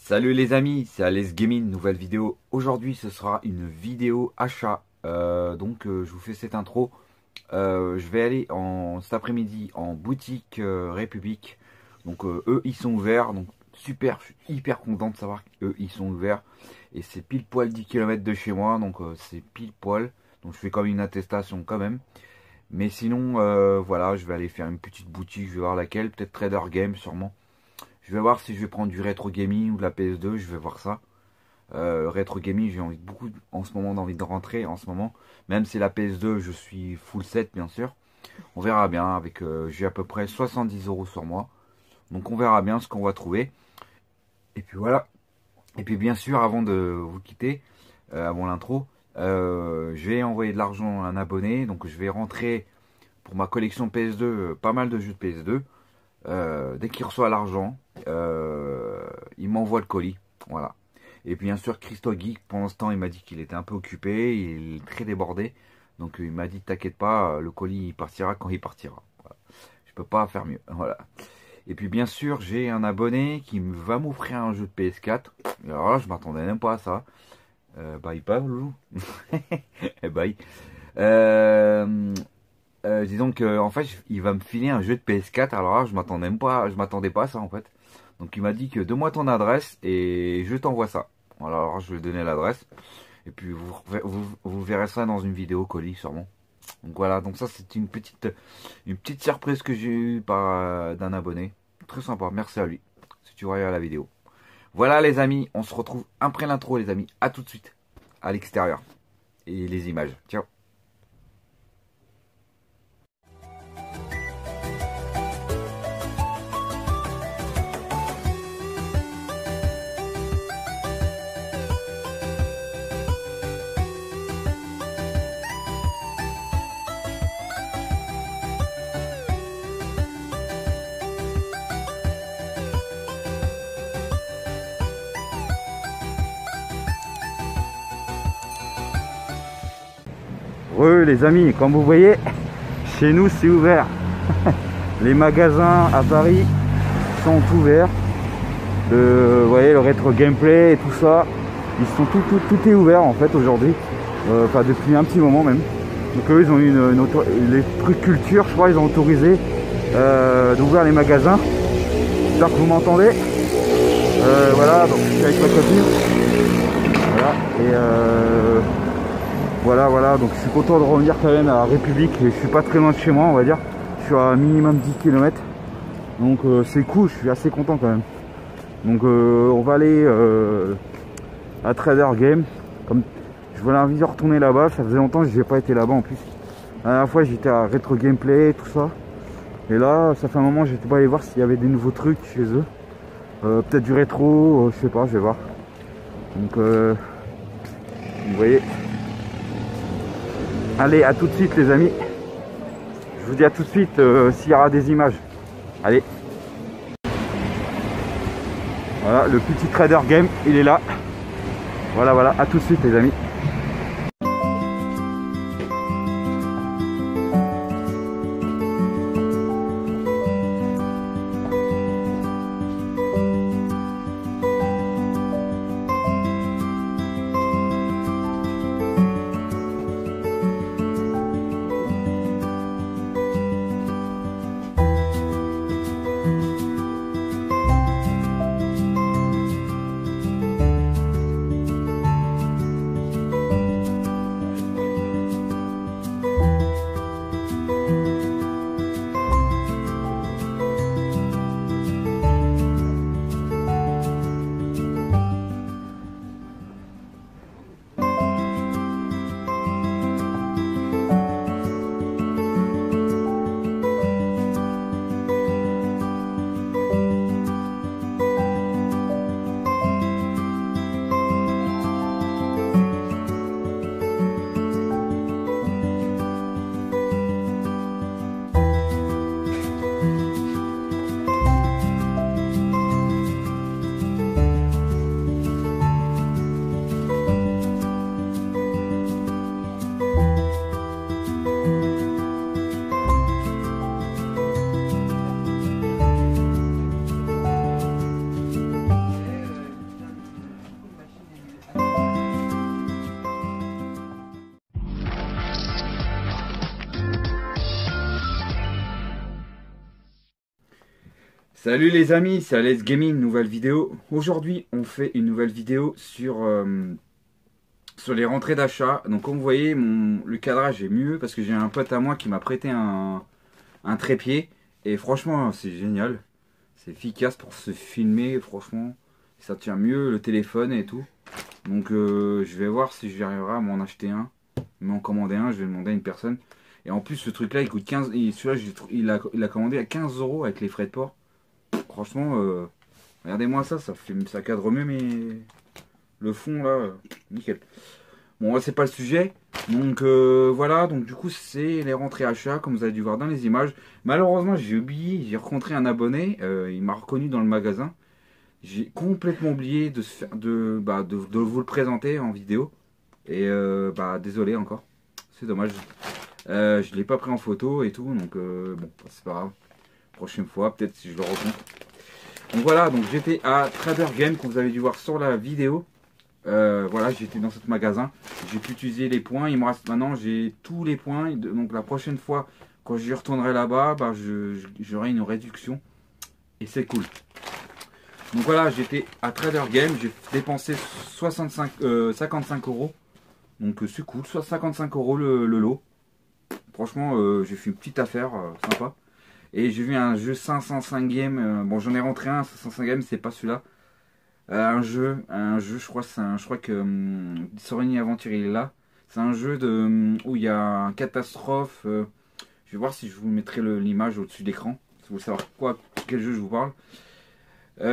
Salut les amis, c'est Alès Gaming, nouvelle vidéo. Aujourd'hui ce sera une vidéo achat. Je vous fais cette intro. Je vais aller cet après-midi en boutique République. Eux ils sont ouverts, donc super, je suis hyper content de savoir qu'eux ils sont ouverts. Et c'est pile poil 10 km de chez moi, donc c'est pile poil. Donc je fais comme une attestation quand même. Mais sinon voilà, je vais aller faire une petite boutique, je vais voir laquelle, peut-être Trader Game sûrement. Je vais voir si je vais prendre du rétro gaming ou de la PS2, je vais voir ça. Rétro gaming, j'ai beaucoup en ce moment d'envie de rentrer en ce moment. Même si la PS2, je suis full set bien sûr. On verra bien avec j'ai à peu près 70 € sur moi. Donc on verra bien ce qu'on va trouver. Et puis voilà. Et puis bien sûr, avant de vous quitter, avant l'intro, je vais envoyer de l'argent à un abonné. Donc je vais rentrer pour ma collection PS2 pas mal de jeux de PS2. Dès qu'il reçoit l'argent, il m'envoie le colis. Voilà. Et puis bien sûr, Christo Geek, pour l'instant, il m'a dit qu'il était un peu occupé, il est très débordé. Donc il m'a dit, t'inquiète pas, le colis il partira quand il partira. Voilà. Je peux pas faire mieux. Voilà. Et puis bien sûr, j'ai un abonné qui va m'offrir un jeu de PS4. Alors là, je m'attendais même pas à ça. Bye pas, loulou. Bye. Disons que en fait il va me filer un jeu de PS4. Alors là je m'attendais pas à ça en fait. Donc il m'a dit que donne-moi ton adresse et je t'envoie ça. Voilà, alors je vais donner l'adresse et puis vous verrez ça dans une vidéo colis sûrement. Donc voilà, donc ça c'est une petite surprise que j'ai eue par d'un abonné. Très sympa, merci à lui. Si tu regardes la vidéo. Voilà les amis, on se retrouve après l'intro les amis. À tout de suite à l'extérieur et les images. Ciao. Oui les amis, comme vous voyez, chez nous c'est ouvert. Les magasins à Paris sont ouverts. Vous voyez le rétro gameplay et tout ça, ils sont tout est ouvert en fait aujourd'hui. Enfin depuis un petit moment même. Donc eux ils ont les trucs culture, je crois, ils ont autorisé d'ouvrir les magasins. J'espère que vous m'entendez. Voilà, donc je suis avec ma copine. Voilà et voilà, donc je suis content de revenir quand même à la République et je suis pas très loin de chez moi on va dire. Je suis à minimum 10 km. Donc c'est cool, je suis assez content quand même. Donc on va aller à Trader Game. Comme je voulais envie de retourner là-bas, ça faisait longtemps que j'ai pas été là-bas en plus. La dernière fois j'étais à Retro Gameplay et tout ça. Et là ça fait un moment que j'étais pas allé voir s'il y avait des nouveaux trucs chez eux. Peut-être du rétro, je sais pas, je vais voir. Donc vous voyez. Allez, à tout de suite les amis. Je vous dis à tout de suite s'il y aura des images. Allez. Voilà, le petit Trader Game, il est là. Voilà, à tout de suite les amis. Salut les amis, c'est Alex Gaming, nouvelle vidéo. Aujourd'hui, on fait une nouvelle vidéo sur les rentrées d'achat. Donc comme vous voyez, le cadrage est mieux parce que j'ai un pote à moi qui m'a prêté un trépied. Et franchement, c'est génial. C'est efficace pour se filmer, franchement. Ça tient mieux le téléphone et tout. Donc je vais voir si j'arriverai à m'en acheter un. M'en commander un, je vais demander à une personne. Et en plus, ce truc-là, il coûte 15. Celui-là, il a commandé à 15 € avec les frais de port. Franchement, regardez-moi ça, ça cadre mieux, mais le fond là, nickel. Bon, c'est pas le sujet. Donc voilà, donc du coup, c'est les rentrées achats, comme vous avez dû voir dans les images. Malheureusement, j'ai oublié, j'ai rencontré un abonné, il m'a reconnu dans le magasin. J'ai complètement oublié de vous le présenter en vidéo. Et désolé encore, c'est dommage. Je l'ai pas pris en photo et tout, donc bon, c'est pas grave. Prochaine fois, peut-être si je le rencontre. Donc voilà, donc j'étais à Trader Game, comme vous avez dû voir sur la vidéo. Voilà, j'étais dans ce magasin. J'ai pu utiliser les points. Il me reste maintenant, j'ai tous les points. Donc la prochaine fois, quand j'y retournerai là-bas, j'aurai une réduction. Et c'est cool. Donc voilà, j'étais à Trader Game. J'ai dépensé 55 €. Donc c'est cool, soit 55 € le lot. Franchement, j'ai fait une petite affaire sympa. Et j'ai vu un jeu 505 games. Bon, j'en ai rentré un 505 games, c'est pas celui-là. Un jeu, je crois, je crois que Sorini Aventure il est là. C'est un jeu où il y a un catastrophe. Je vais voir si je vous mettrai l'image au-dessus de l'écran. Si vous voulez savoir quel jeu je vous parle.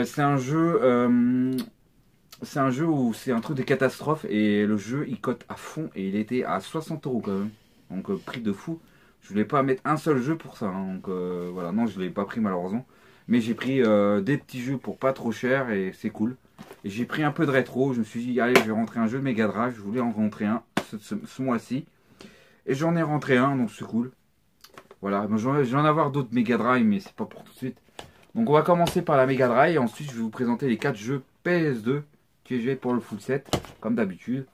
C'est un jeu où c'est un truc de catastrophe et le jeu il cote à fond et il était à 60 € quand même. Donc prix de fou. Je voulais pas mettre un seul jeu pour ça. Hein. Donc voilà, non, je l'ai pas pris malheureusement. Mais j'ai pris des petits jeux pour pas trop cher et c'est cool. Et j'ai pris un peu de rétro. Je me suis dit, allez, je vais rentrer un jeu de Mega Drive. Je voulais en rentrer un ce mois-ci. Et j'en ai rentré un, donc c'est cool. Voilà, je vais en avoir d'autres Mega Drive, mais c'est pas pour tout de suite. Donc on va commencer par la Mega Drive. Et ensuite, je vais vous présenter les 4 jeux PS2 que j'ai pour le full set, comme d'habitude.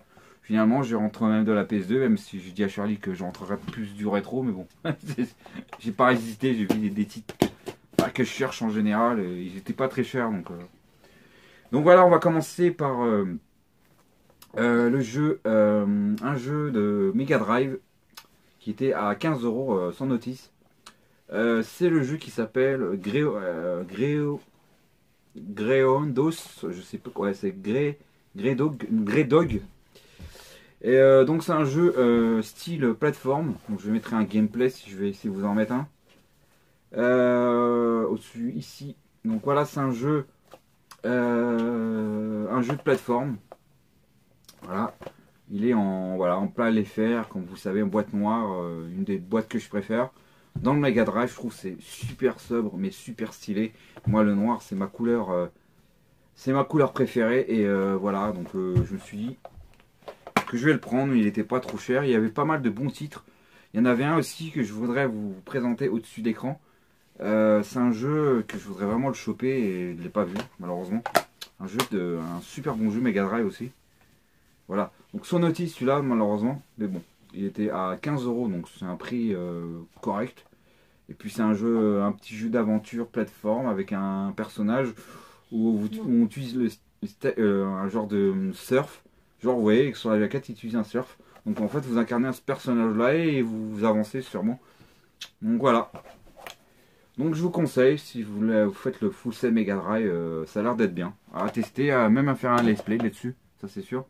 Finalement, je rentre même de la PS2, même si je dis à Charlie que je rentrerai plus du rétro, mais bon, j'ai pas résisté, j'ai vu des titres que je cherche en général, et ils étaient pas très chers, donc voilà, on va commencer par le jeu, un jeu de Mega Drive qui était à 15 € sans notice. C'est le jeu qui s'appelle Greondos, je sais pas quoi, c'est Greydog. Et donc c'est un jeu style plateforme. Donc je mettrai un gameplay si je vais essayer de vous en mettre un. Au-dessus ici. Donc voilà, c'est un jeu de plateforme. Voilà. Il est en plat FR, comme vous savez, en boîte noire, une des boîtes que je préfère. Dans le Mega Drive, je trouve c'est super sobre mais super stylé. Moi le noir c'est ma couleur préférée et voilà, donc je me suis dit que je vais le prendre, il n'était pas trop cher, il y avait pas mal de bons titres. Il y en avait un aussi que je voudrais vous présenter au-dessus d'écran. C'est un jeu que je voudrais vraiment le choper et je ne l'ai pas vu malheureusement. Un super bon jeu Mega Drive aussi. Voilà, donc son notice celui-là malheureusement, mais bon, il était à 15 €, donc c'est un prix correct. Et puis c'est un petit jeu d'aventure plateforme avec un personnage où on utilise un genre de surf. Genre, vous voyez, sur la jaquette, il utilise un surf. Donc en fait, vous incarnez ce personnage-là et vous avancez sûrement. Donc voilà. Donc je vous conseille, si vous faites le full set Mega Drive, ça a l'air d'être bien. À tester, même à faire un let's play là-dessus, ça c'est sûr.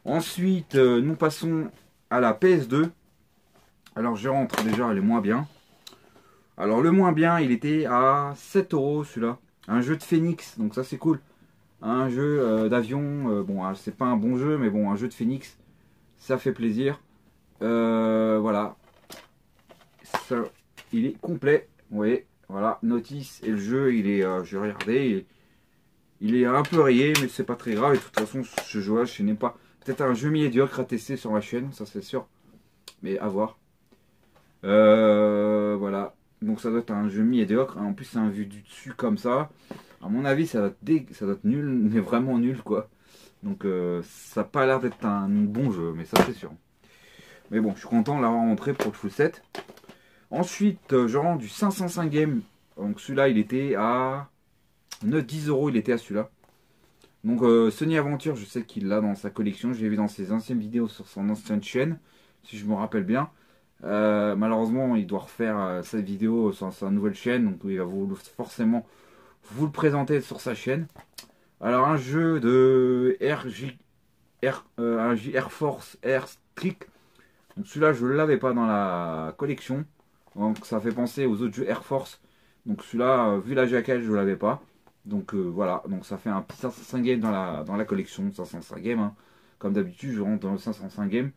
Ensuite, nous passons à la PS2. Alors je rentre déjà les moins bien. Alors le moins bien, il était à 7 € celui-là. Un jeu de Phoenix, donc ça c'est cool. Un jeu d'avion, bon c'est pas un bon jeu, mais bon un jeu de Phoenix, ça fait plaisir. Voilà. Ça, il est complet, vous voyez, voilà, notice et le jeu il est, j'ai regardé, il est un peu rayé, mais c'est pas très grave, et de toute façon ce jeu-là je n'ai pas. Peut-être un jeu médiocre à tester sur ma chaîne, ça c'est sûr, mais à voir. Voilà, donc ça doit être un jeu médiocre, en plus c'est un vue du dessus comme ça. À mon avis, ça doit être nul, mais vraiment nul quoi. Donc ça n'a pas l'air d'être un bon jeu, mais ça c'est sûr. Mais bon, je suis content de l'avoir montré pour le full set. Ensuite, je rends du 505 game Donc celui-là, il était à 10 euros, il était à celui-là. Donc Sony Aventure, je sais qu'il l'a dans sa collection. Je l'ai vu dans ses anciennes vidéos sur son ancienne chaîne, si je me rappelle bien. Malheureusement, il doit refaire cette vidéo sur sa nouvelle chaîne. Donc il va forcément vous le présenter sur sa chaîne. Alors un jeu de Air Force Air Strict. Donc celui-là, je ne l'avais pas dans la collection. Donc ça fait penser aux autres jeux Air Force. Donc celui-là, vu la jaquette, je ne l'avais pas. Donc voilà, donc ça fait un petit 505 game dans la collection, 505 game. Hein. Comme d'habitude, je rentre dans le 505 game.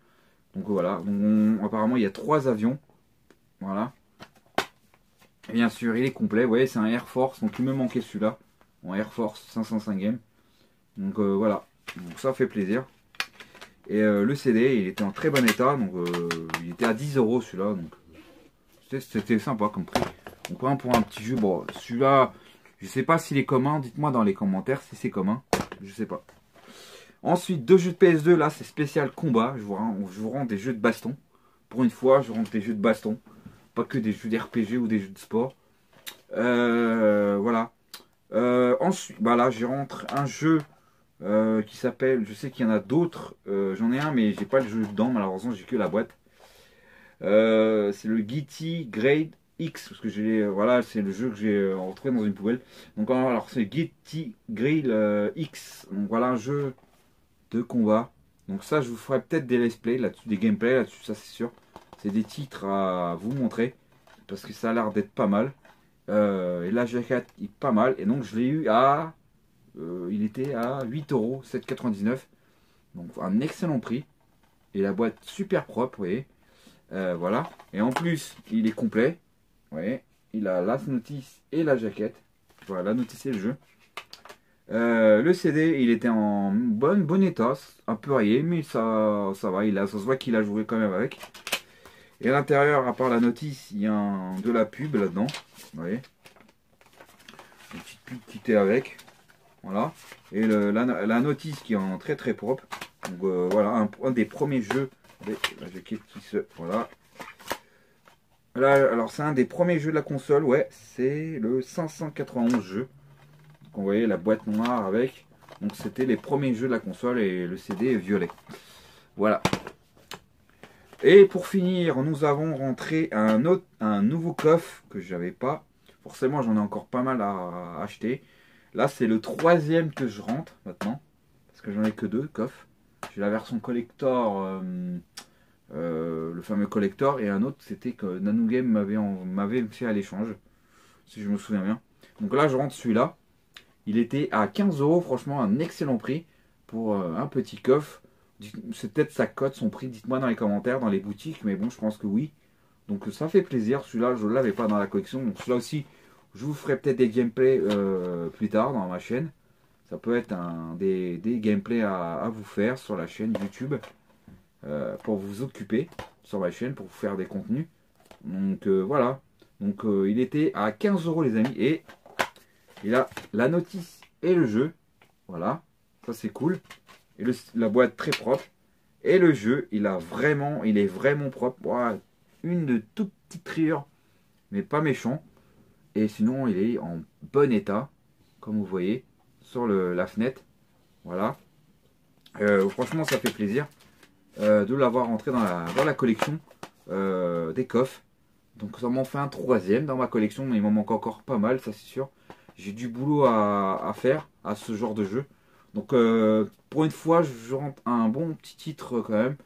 Donc voilà, donc apparemment il y a 3 avions. Voilà. Et bien sûr, il est complet. Vous voyez, c'est un Air Force, donc il me manquait celui-là. En Air Force 505 game. Donc voilà, donc ça fait plaisir. Et le CD, il était en très bon état, donc il était à 10 euros celui-là. Donc c'était sympa comme prix. Donc ouais, pour un petit jeu, bon, celui-là, je sais pas s'il est commun. Dites-moi dans les commentaires si c'est commun. Je sais pas. Ensuite, 2 jeux de PS2, là c'est spécial combat. Je vous rends des jeux de baston. Pour une fois, je rends des jeux de baston. Pas que des jeux d'RPG ou des jeux de sport. Voilà. Ensuite, bah là, je rentre un jeu qui s'appelle, je sais qu'il y en a d'autres. J'en ai un, mais j'ai pas le jeu dedans. Malheureusement, j'ai que la boîte. C'est le Guilty Grade X, parce que j'ai, voilà, c'est le jeu que j'ai retrouvé dans une poubelle. Donc alors c'est Guilty Grade X. Donc voilà un jeu de combat. Donc ça, je vous ferai peut-être des let's play là-dessus, des gameplays là-dessus, ça c'est sûr. C'est des titres à vous montrer parce que ça a l'air d'être pas mal. Et la jaquette est pas mal. Et donc je l'ai eu à, il était à 8 euros, 7,99. Donc un excellent prix. Et la boîte super propre, vous voyez. Voilà. Et en plus, il est complet. Vous voyez. Il a la notice et la jaquette. Voilà, la notice et le jeu. Le CD, il était en bon état, un peu rayé, mais ça va. Ça se voit qu'il a joué quand même avec. Et à l'intérieur, à part la notice, il y a de la pub là-dedans. Vous voyez. Une petite pub qui est avec. Voilà. Et la notice qui est en très très propre. Donc voilà, un des premiers jeux. La jaquette qui se. Voilà. Là, alors c'est un des premiers jeux de la console, ouais, c'est le 591 jeu. Donc vous voyez la boîte noire avec. Donc c'était les premiers jeux de la console et le CD est violet. Voilà. Et pour finir, nous avons rentré un nouveau coffre que j'avais pas. Forcément, j'en ai encore pas mal à acheter. Là, c'est le 3e que je rentre maintenant. Parce que j'en ai que 2 coffres. J'ai la version collector, le fameux collector, et un autre, c'était que Nanogame m'avait fait à l'échange. Si je me souviens bien. Donc là, je rentre celui-là. Il était à 15 euros, franchement, un excellent prix pour un petit coffre. C'est peut-être sa cote, son prix. Dites-moi dans les commentaires, dans les boutiques, mais bon, je pense que oui. Donc ça fait plaisir. Celui-là, je ne l'avais pas dans la collection. Donc celui-là aussi, je vous ferai peut-être des gameplays plus tard dans ma chaîne. Ça peut être des gameplays à vous faire sur la chaîne YouTube pour vous occuper sur ma chaîne, pour vous faire des contenus. Donc voilà. Donc il était à 15 euros les amis. Et il a la notice et le jeu. Voilà. Ça c'est cool. Et la boîte très propre. Et le jeu, il est vraiment propre. Voilà. Une de toute petite rayure, mais pas méchant. Et sinon, il est en bon état, comme vous voyez, sur la fenêtre. Voilà. Franchement, ça fait plaisir de l'avoir rentré dans la collection des coffres. Donc ça m'en fait un 3e dans ma collection, mais il m'en manque encore pas mal, ça c'est sûr. J'ai du boulot à faire à ce genre de jeu. Donc pour une fois, je rentre un bon petit titre quand même.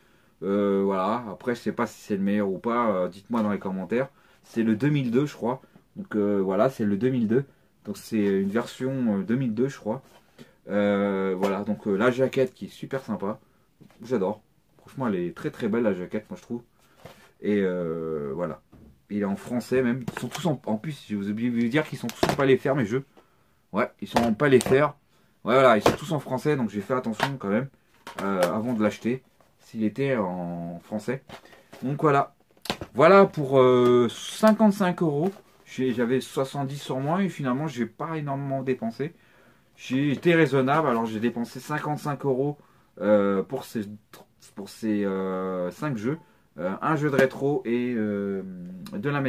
Voilà, après je sais pas si c'est le meilleur ou pas, dites-moi dans les commentaires. C'est le 2002 je crois. Donc voilà, c'est le 2002. Donc c'est une version 2002 je crois. Voilà, donc la jaquette qui est super sympa. J'adore. Franchement, elle est très très belle la jaquette, moi je trouve. Et voilà. Il est en français même. Ils sont tous en plus, je vous oublié de vous dire qu'ils sont tous en palais fer mes jeux. Ouais, ils sont en palais fer. Ouais, voilà, ils sont tous en français, donc j'ai fait attention quand même avant de l'acheter. S'il était en français. Donc voilà. Voilà pour 55 euros. J'avais 70 sur moi et finalement j'ai pas énormément dépensé. J'ai été raisonnable, alors j'ai dépensé 55 euros pour ces 5 jeux. Un jeu de rétro et de la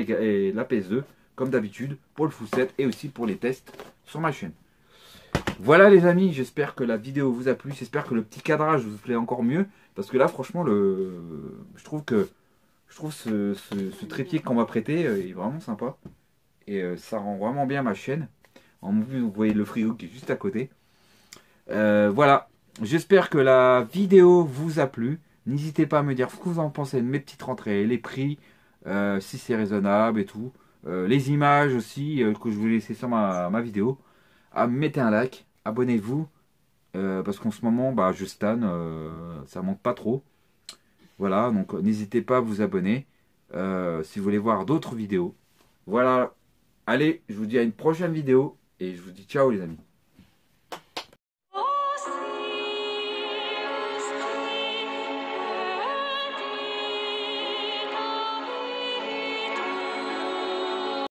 PS2, comme d'habitude, pour le full set et aussi pour les tests sur ma chaîne. Voilà les amis, j'espère que la vidéo vous a plu, j'espère que le petit cadrage vous plaît encore mieux, parce que là franchement, je trouve ce trépied qu'on m'a prêté est vraiment sympa, et ça rend vraiment bien ma chaîne. En plus, vous voyez le frigo qui est juste à côté. Voilà, j'espère que la vidéo vous a plu. N'hésitez pas à me dire ce que vous en pensez de mes petites rentrées, les prix, si c'est raisonnable et tout. Les images aussi que je vous laisser sur ma vidéo. Mettez un like, abonnez-vous. Parce qu'en ce moment, bah, je stan, ça monte pas trop. Voilà, donc n'hésitez pas à vous abonner si vous voulez voir d'autres vidéos. Voilà, allez, je vous dis à une prochaine vidéo et je vous dis ciao les amis.